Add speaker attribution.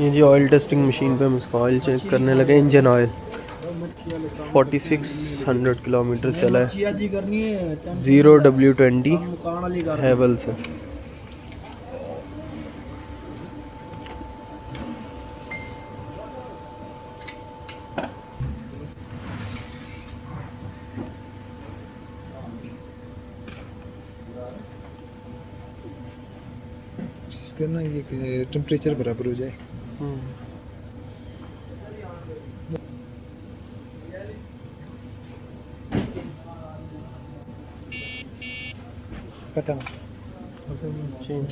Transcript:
Speaker 1: ये जी oil testing machine पे हम इसका ऑयल चेक करने लगे। इंजन ऑयल 4600 किलोमीटर चला है। 0W20 हैवेल्स है।
Speaker 2: इसका ना ये टेम्परेचर बराबर हो जाए। खत्म।
Speaker 1: चेंज